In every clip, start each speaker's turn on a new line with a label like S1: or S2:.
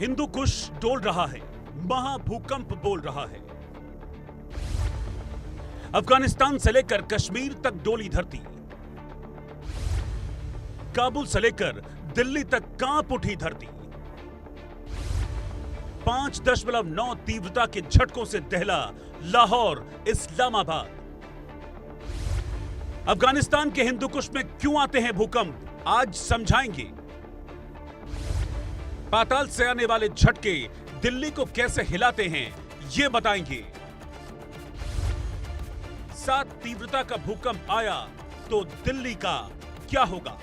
S1: हिंदू कुश डोल रहा है, महाभूकंप बोल रहा है। अफगानिस्तान से लेकर कश्मीर तक डोली धरती, काबुल से लेकर दिल्ली तक कांप उठी धरती। 5.9 तीव्रता के झटकों से दहला लाहौर, इस्लामाबाद। अफगानिस्तान के हिंदू कुश में क्यों आते हैं भूकंप, आज समझाएंगे। पाताल से आने वाले झटके दिल्ली को कैसे हिलाते हैं, यह बताएंगे। 7 तीव्रता का भूकंप आया तो दिल्ली का क्या होगा।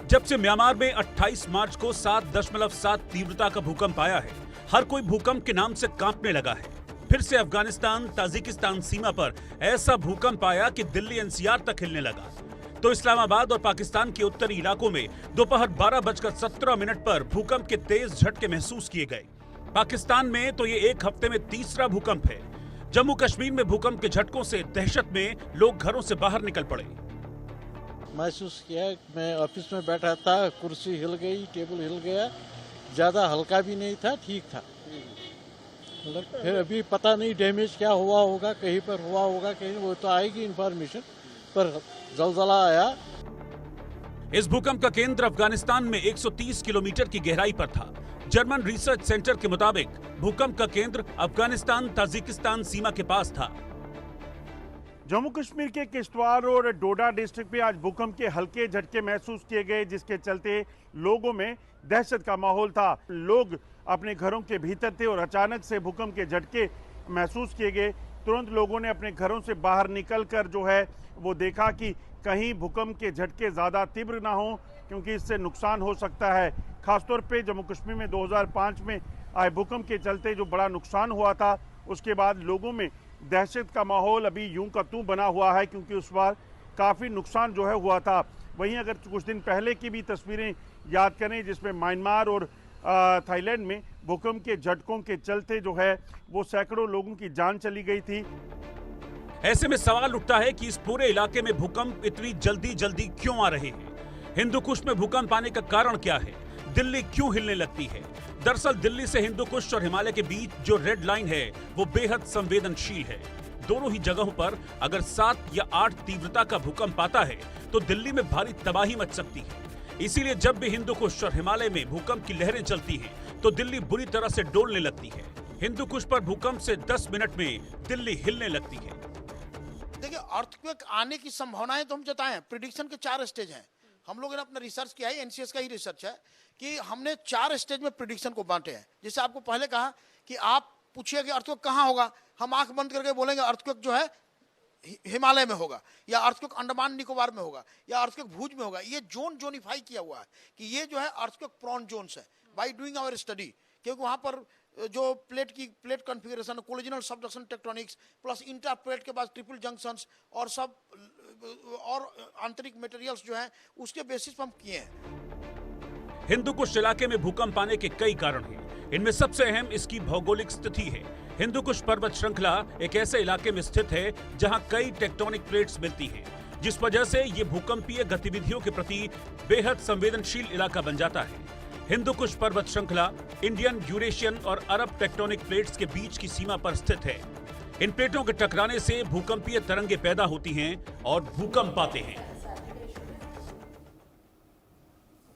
S1: जब से म्यांमार में 28 मार्च को 7.7 तीव्रता का भूकंप आया है, हर कोई भूकंप के नाम से कांपने लगा है। फिर से अफगानिस्तान ताजिकिस्तान सीमा पर ऐसा भूकंप आया कि दिल्ली एनसीआर तक हिलने लगा। तो इस्लामाबाद और पाकिस्तान के उत्तरी इलाकों में दोपहर 12:17 पर भूकंप के तेज झटके महसूस किए गए। पाकिस्तान में तो ये एक हफ्ते में तीसरा भूकंप है। जम्मू कश्मीर में भूकंप के झटकों से दहशत में लोग घरों से बाहर निकल पड़े।
S2: महसूस किया, मैं ऑफिस में बैठा था, कुर्सी हिल गई, टेबल हिल गया, ज्यादा हल्का भी नहीं था, ठीक था। मतलब फिर अभी पता नहीं डैमेज क्या हुआ होगा, कहीं पर हुआ होगा, कहीं वो तो आएगी इंफॉर्मेशन, पर जलजला आया।
S1: इस भूकंप का केंद्र अफगानिस्तान में 130 किलोमीटर की गहराई पर था। जर्मन रिसर्च सेंटर के मुताबिक भूकंप का केंद्र अफगानिस्तान ताजिकिस्तान सीमा के पास था।
S3: जम्मू कश्मीर के किश्तवाड़ और डोडा डिस्ट्रिक्ट में आज भूकंप के हल्के झटके महसूस किए गए, जिसके चलते लोगों में दहशत का माहौल था। लोग अपने घरों के भीतर थे और अचानक से भूकंप के झटके महसूस किए गए। तुरंत लोगों ने अपने घरों से बाहर निकलकर जो है वो देखा कि कहीं भूकंप के झटके ज़्यादा तीव्र ना हो, क्योंकि इससे नुकसान हो सकता है। खासतौर पे जम्मू कश्मीर में 2005 में आए भूकंप के चलते जो बड़ा नुकसान हुआ था, उसके बाद लोगों में दहशत का माहौल अभी यूं का त्यों बना हुआ है, क्योंकि उस बार काफ़ी नुकसान जो है हुआ था। वहीं अगर कुछ दिन पहले की भी तस्वीरें याद करें, जिसमें म्यांमार और थाईलैंड में भूकंप के झटकों के चलते जो है वो सैकड़ों लोगों की जान चली गई थी।
S1: ऐसे में सवाल उठता है कि इस पूरे इलाके में भूकंप इतनी जल्दी क्यों आ रहे हैं। हिंदू कुश में भूकंप आने का कारण क्या है, दिल्ली क्यों हिलने लगती है। दरअसल दिल्ली से हिंदू कुश और हिमालय के बीच जो रेड लाइन है वो बेहद संवेदनशील है। दोनों ही जगहों पर अगर 7 या 8 तीव्रता का भूकंप आता है तो दिल्ली में भारी तबाही मच सकती है। इसीलिए जब भी हिंदू कुश और हिमालय में भूकंप की लहरें चलती हैं तो दिल्ली बुरी तरह से डोलने लगती है। हिंदू कुश पर भूकंप से 10 मिनट में दिल्ली हिलने लगती है।
S4: देखिए, अर्थक्वेक आने की संभावनाएं तो हम जताएं। प्रिडिक्शन के 4 स्टेज हैं। हम लोगों ने अपना रिसर्च किया है, एनसीएस का ही रिसर्च है, कि हमने 4 स्टेज में प्रिडिक्शन को बांटे हैं। जैसे आपको पहले कहा कि आप पूछिए कि अर्थक्वेक कहाँ होगा, हम आंख बंद करके बोलेंगे अर्थक्वेक जो है हिमालय में होगा, या अर्थक्वेक अंडमान निकोबार में होगा, या अर्थक्वेक भुज में होगा। ये जोनिफाई किया हुआ है कि ये जो है अर्थक्वेक प्रोन जोन्स है बाय डूइंग आवर स्टडी, क्योंकि वहां पर जो plate configuration, collisional subduction tectonics plus interplate के बाद ट्रिपल जंक्शंस और सब और आंतरिक मटेरियल्स जो हैं उसके बेसिस पर हम किए हैं।
S1: हिंदू कुश इलाके में भूकंप आने के कई कारण हैं। इनमें सबसे अहम इसकी भौगोलिक स्थिति है। हिंदू कुश पर्वत श्रृंखला एक ऐसे इलाके में स्थित है जहां कई टेक्टोनिक प्लेट्स मिलती हैं, जिस वजह से ये भूकंपीय गतिविधियों के प्रति बेहद संवेदनशील इलाका बन जाता है। हिंदू कुश पर्वत श्रृंखला इंडियन, यूरेशियन और अरब टेक्टोनिक प्लेट्स के बीच की सीमा पर स्थित है। इन प्लेटों के टकराने से भूकंपीय तरंगे पैदा होती हैं और भूकंप आते हैं।